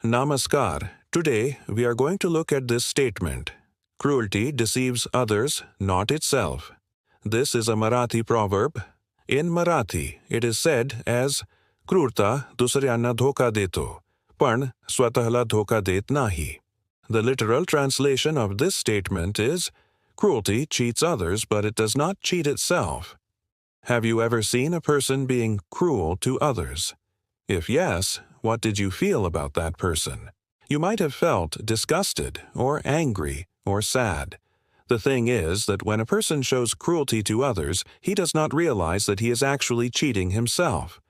Namaskar. Today, we are going to look at this statement. Cruelty deceives others, not itself. This is a Marathi proverb. In Marathi, it is said as क्रूरता दुसऱ्यांना धोका देतो, पण स्वतःला धोका देत नाही. The literal translation of this statement is, cruelty cheats others, but it does not cheat itself. Have you ever seen a person being cruel to others? If yes, what did you feel about that person? You might have felt disgusted, or angry, or sad. The thing is that when a person shows cruelty to others, he does not realize that he is actually cheating himself.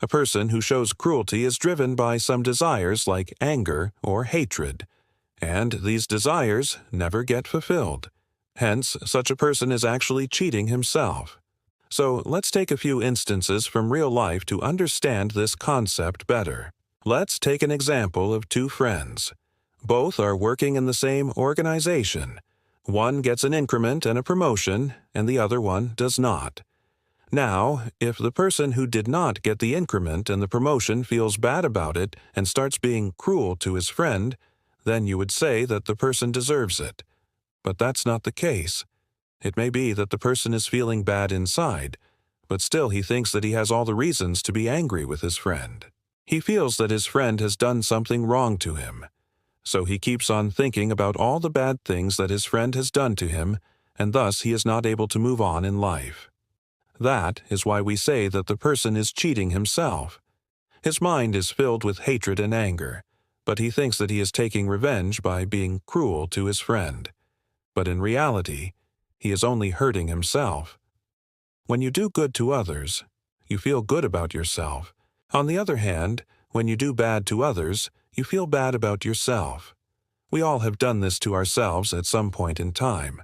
A person who shows cruelty is driven by some desires like anger or hatred, and these desires never get fulfilled. Hence, such a person is actually cheating himself. So let's take a few instances from real life to understand this concept better. Let's take an example of two friends. Both are working in the same organization. One gets an increment and a promotion, and the other one does not. Now, if the person who did not get the increment and the promotion feels bad about it and starts being cruel to his friend, then you would say that the person deserves it. But that's not the case. It may be that the person is feeling bad inside, but still he thinks that he has all the reasons to be angry with his friend. He feels that his friend has done something wrong to him. So he keeps on thinking about all the bad things that his friend has done to him, and thus he is not able to move on in life. That is why we say that the person is cheating himself. His mind is filled with hatred and anger, but he thinks that he is taking revenge by being cruel to his friend. But in reality, he is only hurting himself. When you do good to others, you feel good about yourself. On the other hand, when you do bad to others, you feel bad about yourself. We all have done this to ourselves at some point in time.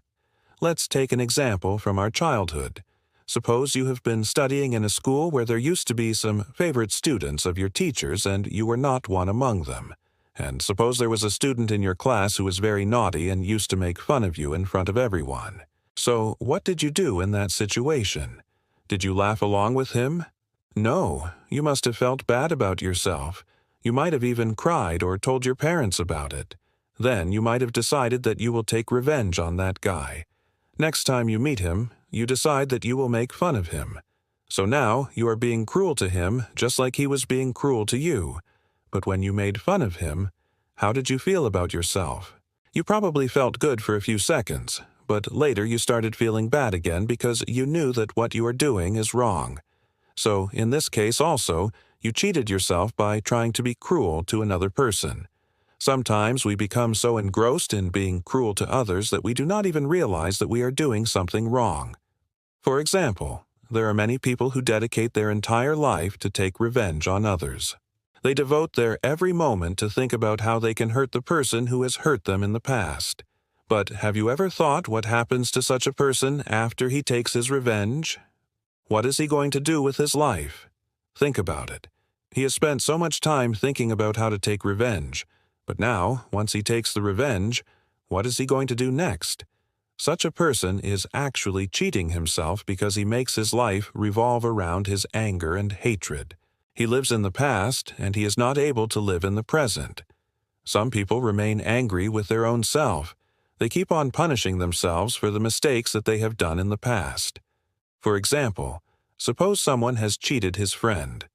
Let's take an example from our childhood. Suppose you have been studying in a school where there used to be some favorite students of your teachers and you were not one among them. And suppose there was a student in your class who was very naughty and used to make fun of you in front of everyone. So, what did you do in that situation? Did you laugh along with him? No, you must have felt bad about yourself. You might have even cried or told your parents about it. Then you might have decided that you will take revenge on that guy. Next time you meet him, you decide that you will make fun of him. So now you are being cruel to him just like he was being cruel to you. But when you made fun of him, how did you feel about yourself? You probably felt good for a few seconds, but later you started feeling bad again because you knew that what you are doing is wrong. So, in this case also, you cheated yourself by trying to be cruel to another person. Sometimes we become so engrossed in being cruel to others that we do not even realize that we are doing something wrong. For example, there are many people who dedicate their entire life to take revenge on others. They devote their every moment to think about how they can hurt the person who has hurt them in the past. But have you ever thought what happens to such a person after he takes his revenge? What is he going to do with his life? Think about it. He has spent so much time thinking about how to take revenge, but now, once he takes the revenge, what is he going to do next? Such a person is actually cheating himself because he makes his life revolve around his anger and hatred. He lives in the past, and he is not able to live in the present. Some people remain angry with their own self. They keep on punishing themselves for the mistakes that they have done in the past. For example, suppose someone has cheated his friend.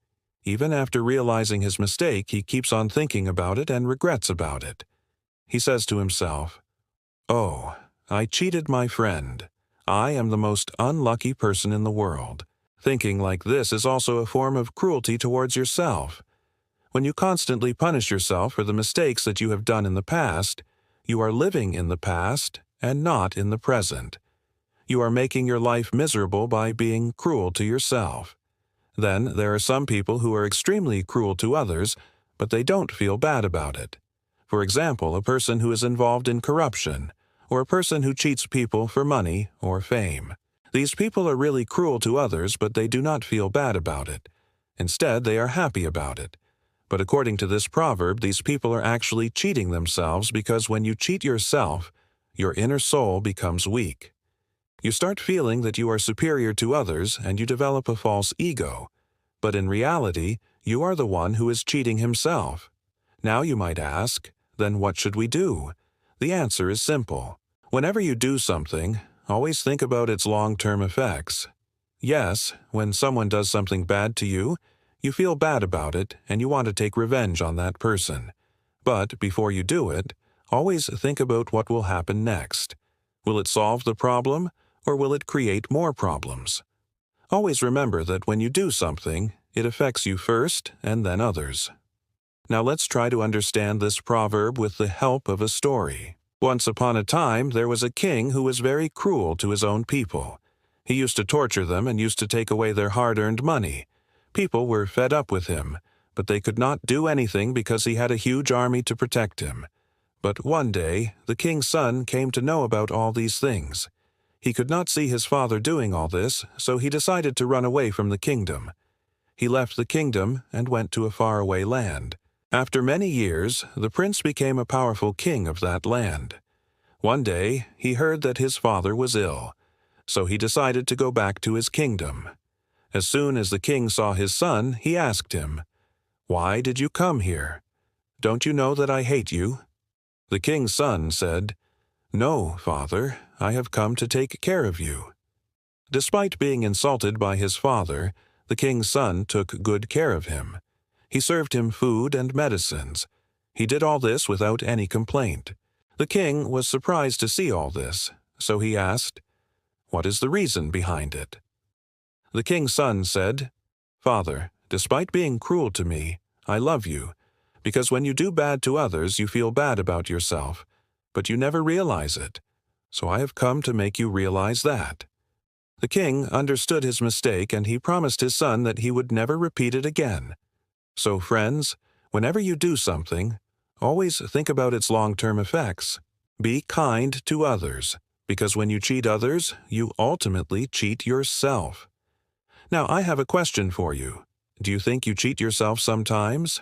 Even after realizing his mistake, he keeps on thinking about it and regrets about it. He says to himself, "Oh, I cheated my friend. I am the most unlucky person in the world." Thinking like this is also a form of cruelty towards yourself. When you constantly punish yourself for the mistakes that you have done in the past, you are living in the past and not in the present. You are making your life miserable by being cruel to yourself. Then there are some people who are extremely cruel to others, but they don't feel bad about it. For example, a person who is involved in corruption, or a person who cheats people for money or fame. These people are really cruel to others, but they do not feel bad about it. Instead, they are happy about it. But according to this proverb, these people are actually cheating themselves because when you cheat yourself, your inner soul becomes weak. You start feeling that you are superior to others and you develop a false ego. But in reality, you are the one who is cheating himself. Now you might ask, then what should we do? The answer is simple. Whenever you do something, always think about its long-term effects. Yes, when someone does something bad to you, you feel bad about it and you want to take revenge on that person. But before you do it, always think about what will happen next. Will it solve the problem, or will it create more problems? Always remember that when you do something, it affects you first and then others. Now let's try to understand this proverb with the help of a story. Once upon a time, there was a king who was very cruel to his own people. He used to torture them and used to take away their hard-earned money. People were fed up with him, but they could not do anything because he had a huge army to protect him. But one day, the king's son came to know about all these things. He could not see his father doing all this, so he decided to run away from the kingdom. He left the kingdom and went to a faraway land. After many years, the prince became a powerful king of that land. One day, he heard that his father was ill, so he decided to go back to his kingdom. As soon as the king saw his son, he asked him, "Why did you come here? Don't you know that I hate you?" The king's son said, "No, father, I have come to take care of you." Despite being insulted by his father, the king's son took good care of him. He served him food and medicines. He did all this without any complaint. The king was surprised to see all this, so he asked, "What is the reason behind it?" The king's son said, "Father, despite being cruel to me, I love you, because when you do bad to others, you feel bad about yourself, but you never realize it. So I have come to make you realize that." The king understood his mistake and he promised his son that he would never repeat it again. So friends, whenever you do something, always think about its long-term effects. Be kind to others, because when you cheat others, you ultimately cheat yourself. Now I have a question for you. Do you think you cheat yourself sometimes?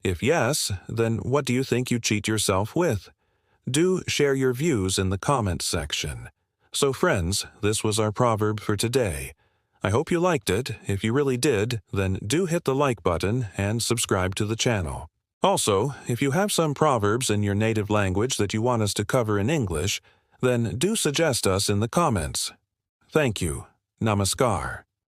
If yes, then what do you think you cheat yourself with? Do share your views in the comments section. So friends, this was our proverb for today. I hope you liked it. If you really did, then do hit the like button and subscribe to the channel. Also, if you have some proverbs in your native language that you want us to cover in English, then do suggest us in the comments. Thank you. Namaskar.